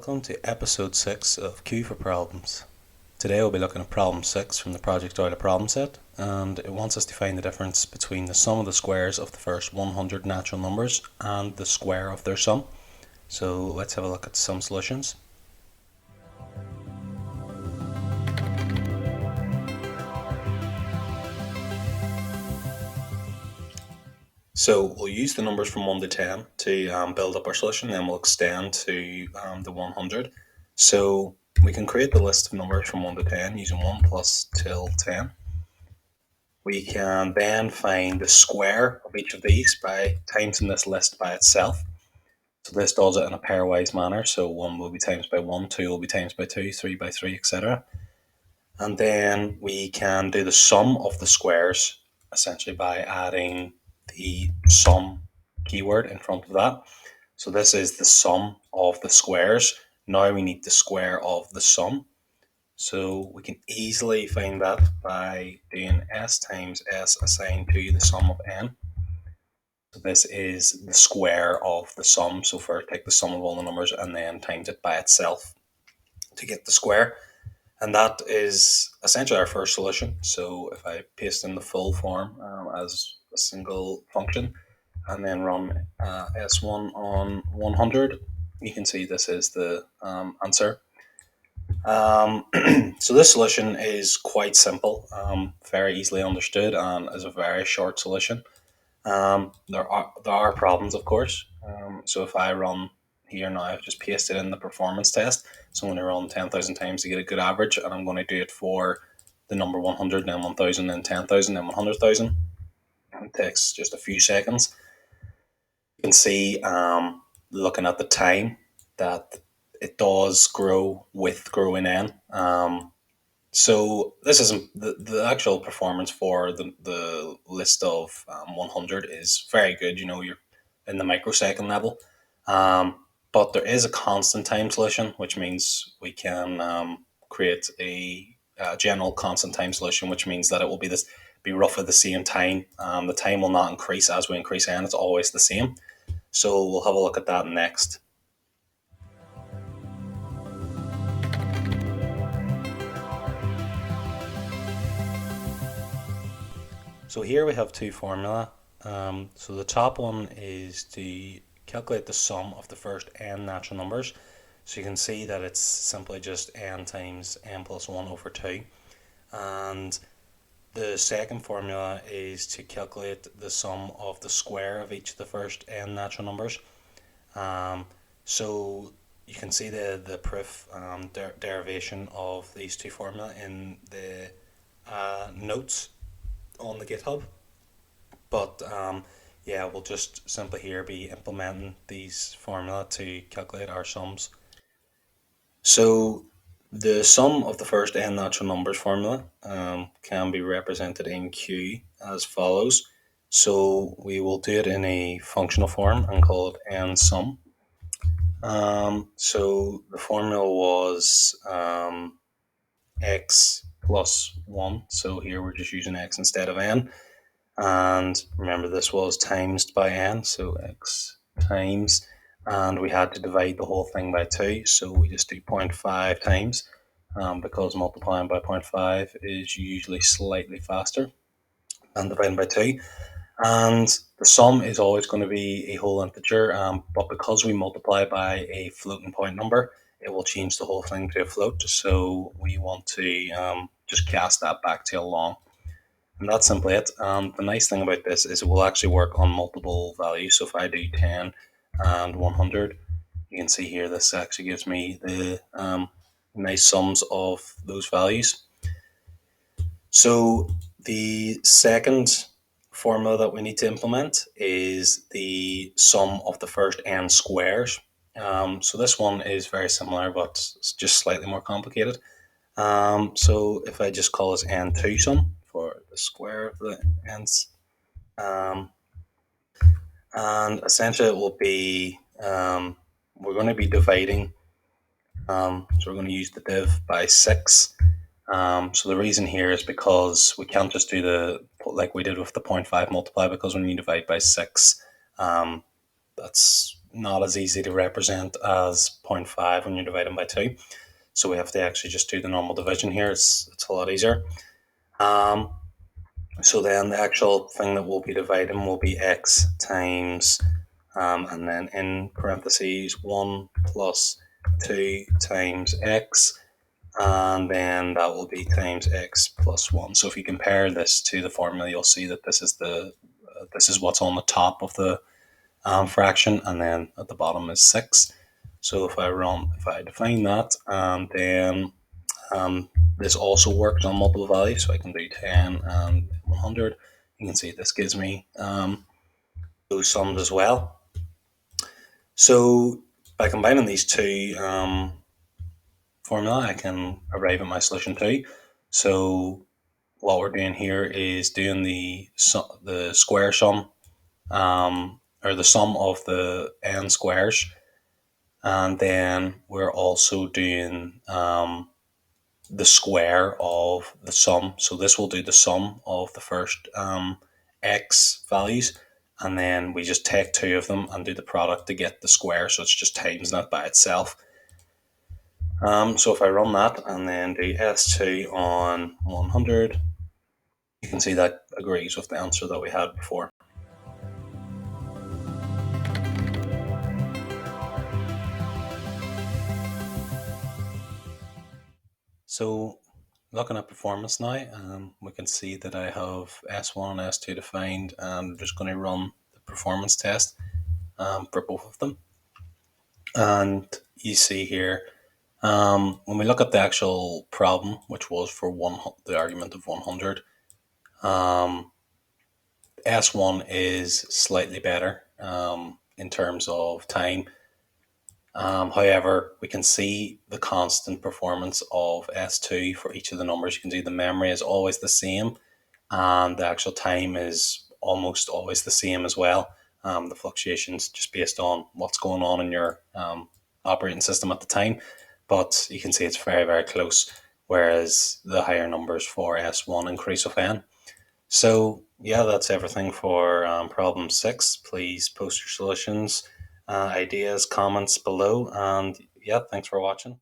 Welcome to episode 6 of Q for Problems. Today we'll be looking at problem 6 from the Project Euler problem set, and it wants us to find the difference between the sum of the squares of the first 100 natural numbers and the square of their sum. So let's have a look at some solutions. So we'll use the numbers from 1 to 10 to build up our solution, then we'll extend to the 100. So we can create the list of numbers from 1 to 10 using 1 plus till 10. We can then find the square of each of these by timesing this list by itself. So this does it in a pairwise manner. So 1 will be times by 1, 2 will be times by 2, 3 by 3, etc. And then we can do the sum of the squares essentially by adding the sum keyword in front of that. So this is the sum of the squares. Now we need the square of the sum. So we can easily find that by doing s times s assigned to the sum of n. So this is the square of the sum. So first take the sum of all the numbers and then times it by itself to get the square. And that is essentially our first solution. So if I paste in the full form as a single function and then run S1 on 100, you can see this is the answer. So this solution is quite simple, very easily understood, and is a very short solution. There are problems, of course. So if I run here now, I've just pasted in the performance test. So I'm going to run 10,000 times to get a good average, and I'm going to do it for the number 100, then 1,000, then 10,000, then 100,000. It takes just a few seconds. You can see, looking at the time, that it does grow with growing n. So this isn't the actual performance for the list of 100 is very good. You know, you're in the microsecond level, but there is a constant time solution, which means we can create a general constant time solution, which means that it will be roughly the same time. The time will not increase as we increase n; it's always the same. So we'll have a look at that next. So here we have two formula. So the top one is to calculate the sum of the first n natural numbers. So you can see that it's simply just n times n plus 1 over 2. And the second formula is to calculate the sum of the square of each of the first n natural numbers. So you can see the proof derivation of these two formula in the notes on the GitHub, but yeah, we'll just simply here be implementing these formula to calculate our sums. So the sum of the first n natural numbers formula can be represented in Q as follows. So we will do it in a functional form and call it n sum. So the formula was x plus 1. So here we're just using x instead of n. And remember, this was times by n, so x times, and we had to divide the whole thing by 2, so we just do 0.5 times, because multiplying by 0.5 is usually slightly faster than dividing by 2. And the sum is always going to be a whole integer, but because we multiply by a floating point number, it will change the whole thing to a float, so we want to just cast that back to a long. And that's simply it. The nice thing about this is it will actually work on multiple values. So if I do 10 and 100, you can see here this actually gives me the nice sums of those values. So the second formula that we need to implement is the sum of the first n squares. So this one is very similar, but it's just slightly more complicated. So if I just call this n2 sum for the square of the n's, and essentially it will be, we're going to be dividing, so we're going to use the div by 6. So the reason here is because we can't just do like we did with the 0.5 multiply, because when you divide by 6, that's not as easy to represent as zero point 0.5 when you're dividing by 2. So we have to actually just do the normal division here. It's a lot easier. Um, so then the actual thing that we'll be dividing will be x times, and then in parentheses, 1 plus 2 times x, and then that will be times x plus 1. So if you compare this to the formula, you'll see that this is what's on the top of the fraction, and then at the bottom is 6. So if I define that, and then um, this also works on multiple values, so I can do 10 and 100. You can see this gives me those sums as well. So by combining these two formula, I can arrive at my solution too. So what we're doing here is doing the square sum, or the sum of the n squares, and then we're also doing the square of the sum. So this will do the sum of the first x values, and then we just take two of them and do the product to get the square. So it's just times that by itself. So if I run that and then do S2 on 100, you can see that agrees with the answer that we had before. So looking at performance now, we can see that I have S1 and S2 defined, and I'm just going to run the performance test for both of them. And you see here, when we look at the actual problem, which was for the argument of 100, S1 is slightly better in terms of time. However, we can see the constant performance of S2 for each of the numbers. You can see the memory is always the same, and the actual time is almost always the same as well. The fluctuations just based on what's going on in your operating system at the time, but you can see it's very, very close, whereas the higher numbers for S1 increase of n. So yeah, that's everything for problem 6. Please post your solutions, ideas, comments below, and yeah, thanks for watching.